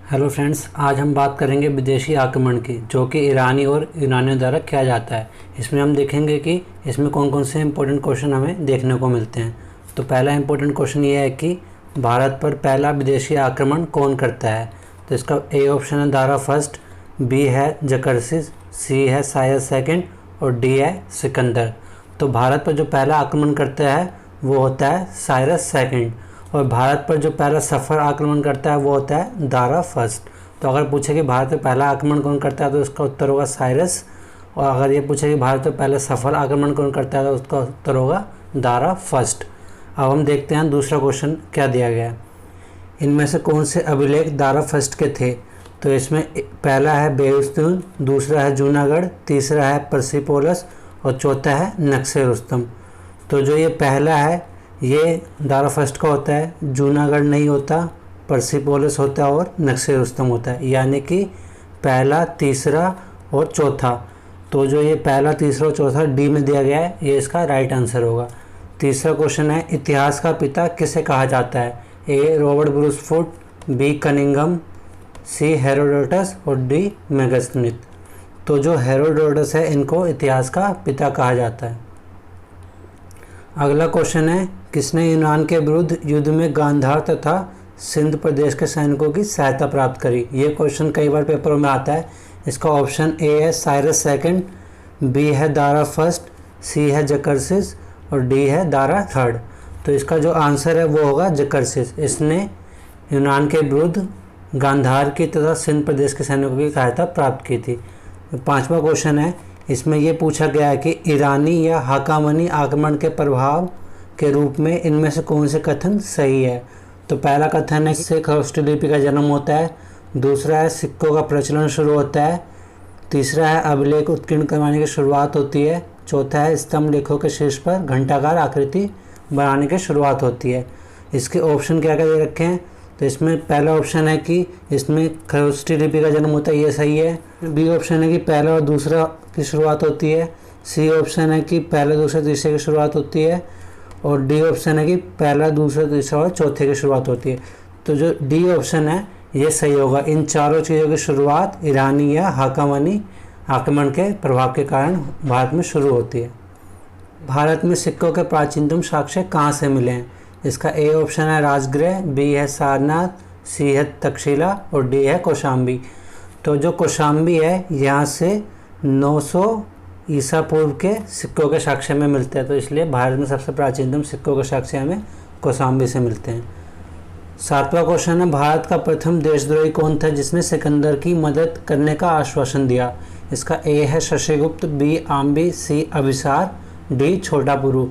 Hello friends, आज हम बात करेंगे विदेशी आक्रमण की, जो कि ईरानी और यूनानियों द्वारा किया जाता है। इसमें हम देखेंगे कि इसमें कौन कौन से इंपॉर्टेंट क्वेश्चन हमें देखने को मिलते हैं। तो पहला इंपॉर्टेंट क्वेश्चन ये है कि भारत पर पहला विदेशी आक्रमण कौन करता है। तो इसका ए ऑप्शन है दारा फर्स्ट, बी है जकर्सिस, सी है सायरस सेकंड और डी है सिकंदर। तो भारत पर जो पहला आक्रमण करता है वो होता है सायरस सेकंड, और भारत पर जो पहला सफल आक्रमण करता है वो होता है दारा फर्स्ट। तो अगर पूछे कि भारत पर पहला आक्रमण कौन करता है तो उसका उत्तर होगा साइरस, और अगर ये पूछे कि भारत पर पहला सफल आक्रमण कौन करता है तो उसका उत्तर होगा दारा फर्स्ट। अब हम देखते हैं दूसरा क्वेश्चन क्या दिया गया है। इनमें से कौन से अभिलेख दारा फर्स्ट के थे। तो इसमें पहला है बेउस्तून, दूसरा है जूनागढ़, तीसरा है परसिपोलस और चौथा है नक्शे रुस्तम। तो जो ये पहला है ये दारा फर्स्ट का होता है, जूनागढ़ नहीं होता, परसिपोलस होता है और नक्शे रुस्तम होता है, यानी कि पहला, तीसरा और चौथा। तो जो ये पहला, तीसरा और चौथा डी में दिया गया है, ये इसका राइट आंसर होगा। तीसरा क्वेश्चन है इतिहास का पिता किसे कहा जाता है। A Robert Bruce Foote, B Cunningham, C Herodotus और डी मेगास्थनीस। तो जो हेरोडोटस है इनको इतिहास का पिता कहा जाता है। अगला क्वेश्चन है किसने यूनान के विरुद्ध युद्ध में गांधार तथा सिंध प्रदेश के सैनिकों की सहायता प्राप्त करी। ये क्वेश्चन कई बार पेपरों में आता है। इसका ऑप्शन ए है साइरस सेकंड, बी है दारा फर्स्ट, सी है जकर्सिस और डी है दारा थर्ड। तो इसका जो आंसर है वो होगा जकर्सिस। इसने यूनान के विरुद्ध गांधार की तथा सिंध प्रदेश के सैनिकों की सहायता प्राप्त की थी। पांचवा क्वेश्चन है, इसमें यह पूछा गया है कि ईरानी या हाकामनी आक्रमण के प्रभाव के रूप में इनमें से कौन से कथन सही है। तो पहला कथन है कि खरोष्ठी लिपि का जन्म होता है, दूसरा है सिक्कों का प्रचलन शुरू होता है, तीसरा है अभिलेख उत्कीर्ण करवाने की शुरुआत होती है, चौथा है स्तंभ लेखों के शीर्ष पर घंटाकार आकृति बनाने की शुरुआत होती है। इसके ऑप्शन क्या क्या दे रखे हैं। तो इसमें पहला ऑप्शन है कि इसमें खरोष्ठी लिपि का जन्म होता है, ये सही है। बी ऑप्शन है कि पहला और दूसरा की शुरुआत होती है, सी ऑप्शन है कि पहला, दूसरा, तीसरे की शुरुआत होती है, और डी ऑप्शन है कि पहला, दूसरा, तीसरा और चौथे की शुरुआत होती है। तो जो डी ऑप्शन है ये सही होगा। इन चारों चीज़ों की शुरुआत ईरानी या हाकामनी आक्रमण के प्रभाव के कारण भारत में शुरू होती है। भारत में सिक्कों के प्राचीनतम साक्ष्य कहाँ से मिले हैं। इसका ए ऑप्शन है राजगृह, बी है सारनाथ, सी है तक्षशिला और डी है कौशाम्बी। तो जो कौशाम्बी है यहाँ से 900 ईसा पूर्व के सिक्कों के साक्ष्य में मिलते हैं, तो इसलिए भारत में सबसे प्राचीनतम सिक्कों के साक्ष्य हमें कौशाम्बी से मिलते हैं। सातवां क्वेश्चन है भारत का प्रथम देशद्रोही कौन था जिसने सिकंदर की मदद करने का आश्वासन दिया। इसका ए है शशिगुप्त, बी आम्बी, सी अभिसार, डी छोटा पुरु।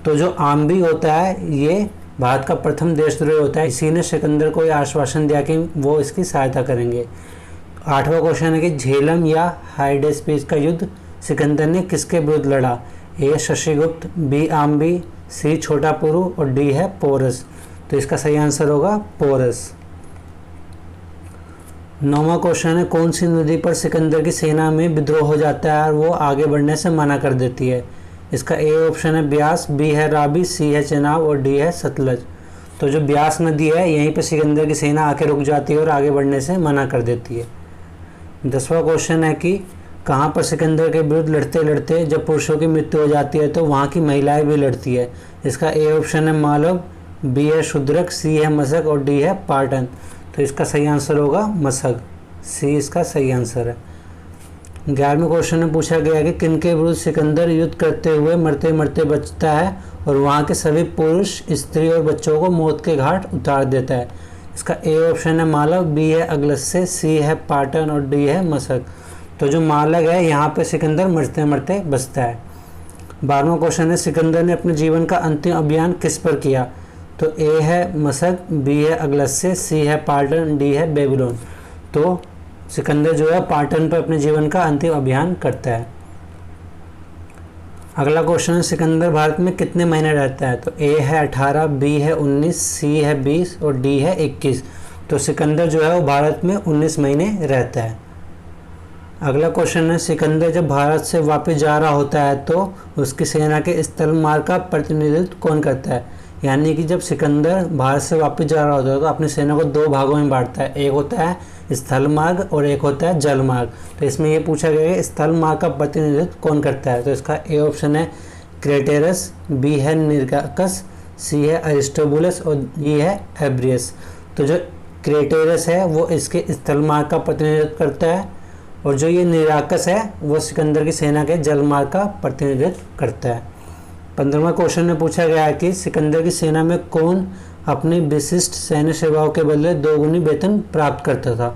तो जो आम्बी होता है ये भारत का प्रथम देशद्रोही होता है। इसी ने सिकंदर को यह आश्वासन दिया कि वो इसकी सहायता करेंगे। आठवां क्वेश्चन है कि झेलम या हाइडेस्पीस का युद्ध सिकंदर ने किसके विरुद्ध लड़ा। ए शशिगुप्त, बी आम्बी, सी छोटा पुरु और डी है पोरस। तो इसका सही आंसर होगा पोरस। नौवां क्वेश्चन है कौन सी नदी पर सिकंदर की सेना में विद्रोह हो जाता है और वो आगे बढ़ने से मना कर देती है। इसका ए ऑप्शन है ब्यास, बी है रावी, सी है चेनाब और डी है सतलज। तो जो ब्यास नदी है यहीं पर सिकंदर की सेना आके रुक जाती है और आगे बढ़ने से मना कर देती है। 10वां क्वेश्चन है कि कहाँ पर सिकंदर के विरुद्ध लड़ते लड़ते जब पुरुषों की मृत्यु हो जाती है तो वहाँ की महिलाएं भी लड़ती है। इसका ए ऑप्शन है मालव, बी है शूद्रक, सी है मशक और डी है पाटन। तो इसका सही आंसर होगा मशक, सी इसका सही आंसर है। 11वें क्वेश्चन में पूछा गया कि किनके विरुद्ध सिकंदर युद्ध करते हुए मरते मरते बचता है और वहाँ के सभी पुरुष, स्त्री और बच्चों को मौत के घाट उतार देता है। इसका ए ऑप्शन है मालव, बी है अगलस्से, सी है पाटन और डी है मशक। तो जो मालव है यहाँ पे सिकंदर मरते मरते बचता है। 12वां क्वेश्चन है सिकंदर ने अपने जीवन का अंतिम अभियान किस पर किया। तो ए है मशक, बी है अगलस्से, सी है पाटन, डी है बेबीलोन। तो सिकंदर जो है पाटन पर अपने जीवन का अंतिम अभियान करता है। अगला क्वेश्चन है सिकंदर भारत में कितने महीने रहता है। तो ए है 18, बी है 19, सी है 20 और डी है 21। तो सिकंदर जो है वो भारत में 19 महीने रहता है। अगला क्वेश्चन है सिकंदर जब भारत से वापस जा रहा होता है तो उसकी सेना के स्थल मार्ग का प्रतिनिधित्व कौन करता है। यानी कि जब सिकंदर भारत से वापस जा रहा होता है तो अपनी सेना को 2 भागों में बांटता है, एक होता है स्थल मार्ग और एक होता है जल मार्ग। तो इसमें ये पूछा गया है स्थल मार्ग का प्रतिनिधित्व कौन करता है। तो इसका ए ऑप्शन है क्रेटेरस, बी है निरकाकस, सी है अरिस्टोबुलस और डी है एब्रियस। तो जो क्रेटेरस है वो इसके स्थल मार्ग का प्रतिनिधित्व करता है और जो ये निराकस है वो सिकंदर की सेना के जल मार्ग का प्रतिनिधित्व करता है। 15वां क्वेश्चन में पूछा गया है कि सिकंदर की सेना में कौन अपनी विशिष्ट सैन्य सेवाओं के बदले 2 गुनी वेतन प्राप्त करता था।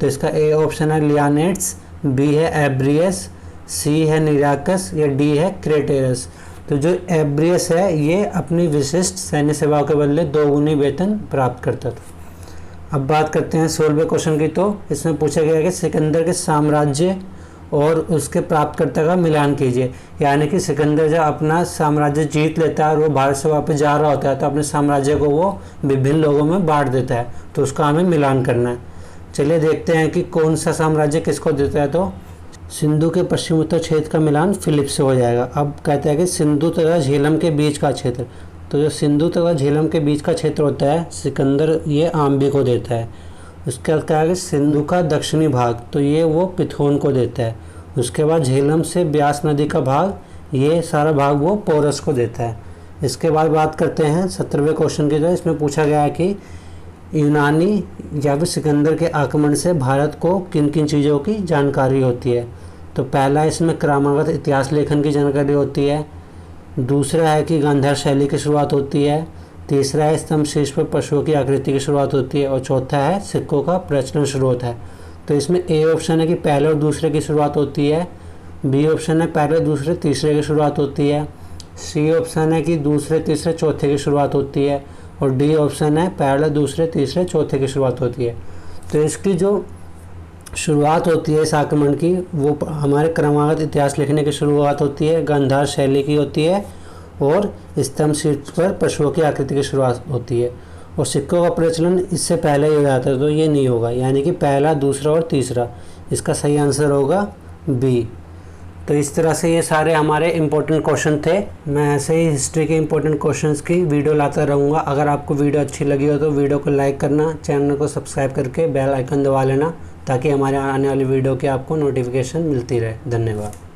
तो इसका ए ऑप्शन है लियानेट्स, बी है एब्रियस, सी है निराकस या डी है क्रेटेरस। तो जो एब्रियस है ये अपनी विशिष्ट सैन्य सेवाओं के बदले 2 गुनी वेतन प्राप्त करता था। अब बात करते हैं 16वें क्वेश्चन की। तो इसमें पूछा गया है कि सिकंदर के साम्राज्य और उसके प्राप्तकर्ता का मिलान कीजिए। यानी कि सिकंदर जब अपना साम्राज्य जीत लेता है और वो भारत से वापस जा रहा होता है तो अपने साम्राज्य को वो विभिन्न लोगों में बांट देता है, तो उसका हमें मिलान करना है। चलिए देखते हैं कि कौन सा साम्राज्य किसको देता है। तो सिंधु के पश्चिम उत्तर क्षेत्र का मिलान फिलिप से हो जाएगा। अब कहते हैं कि सिंधु तथा झेलम के बीच का क्षेत्र, तो जो सिंधु तथा झेलम के बीच का क्षेत्र होता है सिकंदर ये आम्बे को देता है। उसके बाद क्या है कि सिंधु का दक्षिणी भाग, तो ये वो पिथोन को देता है। उसके बाद झेलम से ब्यास नदी का भाग, ये सारा भाग वो पोरस को देता है। इसके बाद बात करते हैं 17वें क्वेश्चन की। जो इसमें पूछा गया है कि यूनानी या फिर सिकंदर के आक्रमण से भारत को किन किन चीज़ों की जानकारी होती है। तो पहला इसमें क्रमागत इतिहास लेखन की जानकारी होती है, दूसरा है कि गांधार शैली की शुरुआत होती है, तीसरा है स्तंभ शीर्ष पर पशुओं की आकृति की शुरुआत होती है और चौथा है सिक्कों का प्रचलन शुरू होता है। तो इसमें ए ऑप्शन है कि पहले और दूसरे की शुरुआत होती है, बी ऑप्शन है पहले दूसरे तीसरे की शुरुआत होती है, सी ऑप्शन है कि दूसरे तीसरे चौथे की शुरुआत होती है और डी ऑप्शन है पहले दूसरे तीसरे चौथे की शुरुआत होती है। तो इसकी जो शुरुआत होती है इस आक्रमण की वो हमारे क्रमागत इतिहास लिखने की शुरुआत होती है, गांधार शैली की होती है और स्तंभ शीर्ष पर पशुओं की आकृति की शुरुआत होती है और सिक्कों का प्रचलन इससे पहले ही हो जाता है। तो ये नहीं होगा, यानी कि पहला दूसरा और तीसरा। इसका सही आंसर होगा बी। तो इस तरह से ये सारे हमारे इम्पोर्टेंट क्वेश्चन थे। मैं ऐसे ही हिस्ट्री के इम्पोर्टेंट क्वेश्चंस की वीडियो लाता रहूँगा। अगर आपको वीडियो अच्छी लगी हो तो वीडियो को लाइक करना, चैनल को सब्सक्राइब करके बेल आइकन दबा लेना ताकि हमारे आने वाली वीडियो की आपको नोटिफिकेशन मिलती रहे। धन्यवाद।